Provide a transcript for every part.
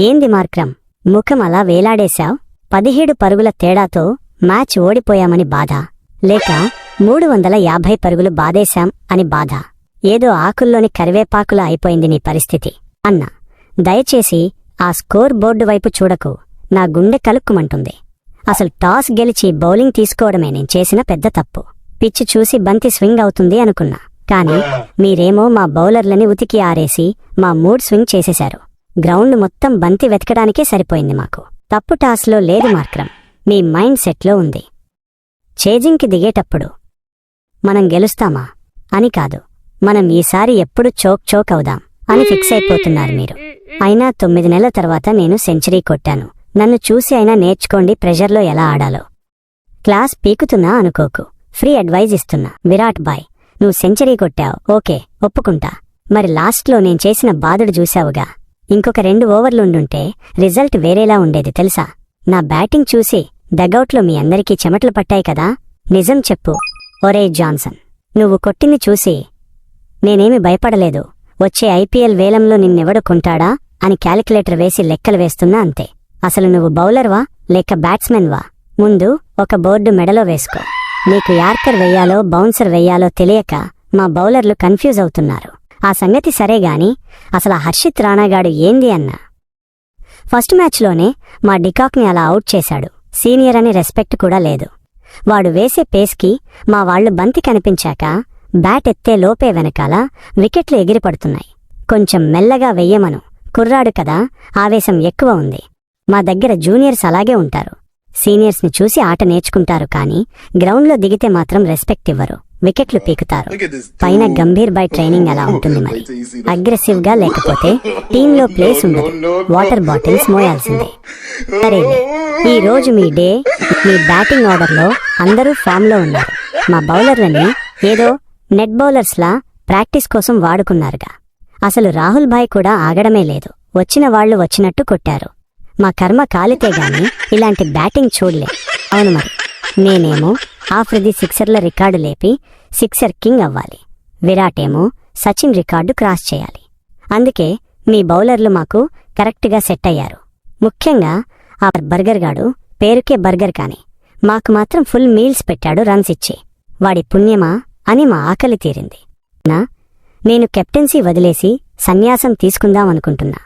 ఏంది మార్క్రమ్, ముఖం అలా వేలాడేశావ్? 17 పరుగుల తేడాతో మ్యాచ్ ఓడిపోయామని బాధ, లేక 350 పరుగులు బాదేశాం అని బాధ? ఏదో ఆకుల్లోని కరివేపాకులా అయిపోయింది నీ పరిస్థితి. అన్నా, దయచేసి ఆ స్కోర్ బోర్డు వైపు చూడకు. నా గుండె కలుక్కుమంటుంది. అసలు టాస్ గెలిచి బౌలింగ్ తీసుకోవడమే నేను చేసిన పెద్ద తప్పు. పిచ్చి చూసి బంతి స్వింగ్ అవుతుంది అనుకున్నా, కానీ మీరేమో మా బౌలర్లని ఉతికి ఆరేసి మా మూడ్ స్వింగ్ చేసేశారు. గ్రౌండ్ మొత్తం బంతి వెతకడానికే సరిపోయింది మాకు. తప్పు టాస్లో లేదు మార్క్రమ్, మీ మైండ్ సెట్లో ఉంది. చేజింగ్కి దిగేటప్పుడు మనం గెలుస్తామా అని కాదు, మనం ఈసారి ఎప్పుడు చోక్ అవుదాం అని ఫిక్స్ అయిపోతున్నారు మీరు. అయినా 9 నెలల తర్వాత నేను సెంచరీ కొట్టాను. నన్ను చూసి అయినా నేర్చుకోండి ప్రెషర్లో ఎలా ఆడాలో. క్లాస్ పీకుతున్నా అనుకోకు, ఫ్రీ అడ్వైజ్ ఇస్తున్నా. విరాట్ బాయ్, నువ్వు సెంచరీ కొట్టావు, ఓకే ఒప్పుకుంటా. మరి లాస్ట్లో నేను చేసిన బాధుడు చూశావుగా. ఇంకొక 2 ఓవర్లుండుంటే రిజల్ట్ వేరేలా ఉండేది తెలుసా? నా బ్యాటింగ్ చూసి డగౌట్లో మీ అందరికీ చెమటలు పట్టాయి కదా. నిజం చెప్పు. ఒరే జాన్సన్, నువ్వు కొట్టింది చూసి నేనేమి భయపడలేదు. వచ్చే ఐపీఎల్ వేలంలో నిన్నెవడు కొంటాడా అని క్యాలిక్యులేటర్ వేసి లెక్కలు వేస్తున్నా అంతే. అసలు నువ్వు బౌలర్వా లేక బ్యాట్స్మెన్వా? ముందు ఒక బోర్డు మెడలో వేసుకో. నీకు యార్కర్ వెయ్యాలో బౌన్సర్ వెయ్యాలో తెలియక మా బౌలర్లు కన్ఫ్యూజ్ అవుతున్నారు. ఆ సంగతి సరేగాని అసలు ఆ హర్షిత్ రాణాగాడు ఏంది అన్నా? ఫస్ట్ మ్యాచ్లోనే మా డికాక్ని అలా అవుట్ చేశాడు. సీనియర్ అని రెస్పెక్ట్ కూడా లేదు. వాడు వేసే పేస్కి మా వాళ్లు బంతి కనిపించాక బ్యాట్ ఎత్తే లోపే వెనకాల వికెట్లు ఎగిరిపడుతున్నాయి. కొంచెం మెల్లగా వెయ్యమను, కుర్రాడు కదా, ఆవేశం ఎక్కువ ఉంది. మా దగ్గర జూనియర్స్ అలాగే ఉంటారు. సీనియర్స్ని చూసి ఆట నేర్చుకుంటారు, కానీ గ్రౌండ్లో దిగితే మాత్రం రెస్పెక్ట్ ఇవ్వరు, వికెట్లు పీకుతారు. పైన గంభీర్ బాయ్ ట్రైనింగ్ అలా ఉంటుంది. మరి అగ్రెసివ్గా లేకపోతే టీంలో ప్లేస్ ఉండదు. వాటర్ బాటిల్స్ మోయాల్సిందే. సరేలే, ఈ రోజు మీ డే. మీ బ్యాటింగ్ ఆర్డర్లో అందరూ ఫామ్లో ఉన్నారు. మా బౌలర్లని ఏదో నెట్ బౌలర్స్లా ప్రాక్టీస్ కోసం వాడుకున్నారుగా. అసలు రాహుల్ భాయ్ కూడా ఆగడమే లేదు. వచ్చిన వాళ్లు వచ్చినట్టు కొట్టారు. మా కర్మ కాలితే గాని ఇలాంటి బ్యాటింగ్ చూడలే. అవును మరి, నేనేమో ఆఫ్రిది సిక్సర్ల రికార్డు లేపి సిక్సర్ కింగ్ అవ్వాలి. విరాట్ ఏమో సచిన్ రికార్డు క్రాస్ చేయాలి. అందుకే మీ బౌలర్లు మాకు కరెక్ట్గా సెట్ అయ్యారు. ముఖ్యంగా ఆ బర్గర్ గాడు పేరుకే బర్గర్, కాని మాకు మాత్రం ఫుల్ మీల్స్ పెట్టాడు రన్స్ ఇచ్చి. వాడి పుణ్యమా అని మా ఆకలి తీరింది. నేను కెప్టెన్సీ వదిలేసి సన్యాసం తీసుకుందామనుకుంటున్నా.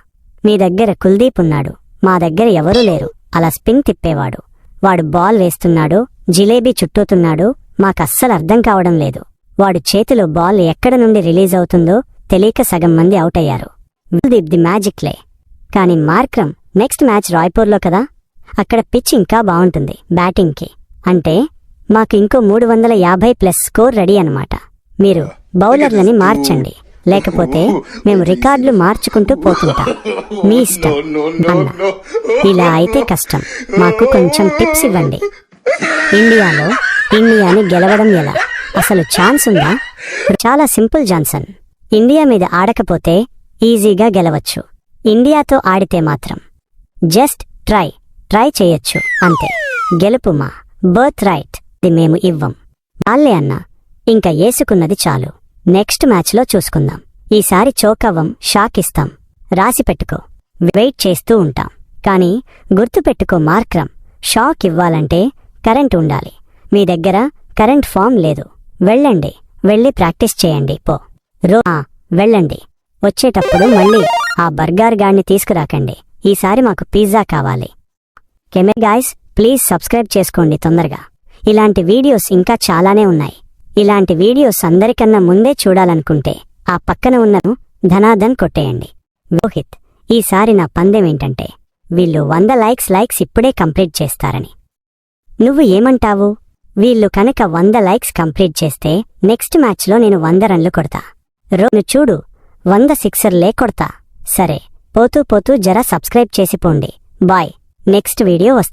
మీ దగ్గర కుల్దీప్ ఉన్నాడు, మా దగ్గర ఎవరూ లేరు. అలా స్పిన్ తిప్పేవాడు. వాడు బాల్ వేస్తున్నాడో జిలేబీ చుట్టూతున్నాడో మాకస్సలు అర్థం కావడం లేదు. వాడు చేతిలో బాల్ ఎక్కడ నుండి రిలీజ్ అవుతుందో తెలియక సగం మంది అవుట్ అయ్యారు. కుల్దీప్ ది మ్యాజిక్లే. కాని మార్క్రమ్ నెక్స్ట్ మ్యాచ్ రాయ్పూర్లో కదా, అక్కడ పిచ్ ఇంకా బావుంటుంది బ్యాటింగ్కి. అంటే మాకు ఇంకో 350+ స్కోర్ రెడీ అనమాట. మీరు బౌలర్లని మార్చండి, లేకపోతే మేము రికార్డులు మార్చుకుంటూ పోతుంటాం. మీ ఇష్టం అన్న. ఇలా అయితే కష్టం. మాకు కొంచెం టిప్స్ ఇవ్వండి. ఇండియాని గెలవడం ఎలా? అసలు ఛాన్స్ ఉందా? చాలా సింపుల్ జాన్సన్. ఇండియా మీద ఆడకపోతే ఈజీగా గెలవచ్చు. ఇండియాతో ఆడితే మాత్రం జస్ట్ ట్రై చేయొచ్చు అంతే. గెలుపు మా బర్త్ రైట్, ఇది మేము ఇవ్వం. వాళ్ళే అన్నా, ఇంకా ఏసుకున్నది చాలు. నెక్స్ట్ మ్యాచ్లో చూసుకుందాం. ఈసారి చోకవ్వం, షాక్ ఇస్తాం. రాసి పెట్టుకో. వెయిట్ చేస్తూ ఉంటాం. కానీ గుర్తుపెట్టుకో మార్క్రమ్, షాక్ ఇవ్వాలంటే కరెంట్ ఉండాలి. మీ దగ్గర కరెంట్ ఫామ్ లేదు. వెళ్ళండి, వెళ్ళి ప్రాక్టీస్ చేయండి పో. వెళ్ళండి. వచ్చేటప్పుడు మళ్ళీ ఆ బర్గర్ గాడిని తీసుకురాకండి. ఈసారి మాకు పిజ్జా కావాలి. గాయ్స్, ప్లీజ్ సబ్స్క్రైబ్ చేసుకోండి తొందరగా. ఇలాంటి వీడియోస్ ఇంకా చాలానే ఉన్నాయి. ఇలాంటి వీడియోస్ అందరికన్నా ముందే చూడాలనుకుంటే ఆ పక్కన ఉన్నను ధనాధన్ కొట్టేయండి. రోహిత్, ఈసారి నా పందెమేంటంటే వీళ్ళు 100 లైక్స్ ఇప్పుడే కంప్లీట్ చేస్తారని. నువ్వు ఏమంటావు? వీళ్ళు కనుక 100 లైక్స్ కంప్లీట్ చేస్తే నెక్స్ట్ మ్యాచ్లో నేను 100 రన్లు కొడతా. రోను చూడు, 100 సిక్సర్లే కొడతా. సరే, పోతూ జరా సబ్స్క్రైబ్ చేసిపోండి. బాయ్. నెక్స్ట్ వీడియో వస్తుంది.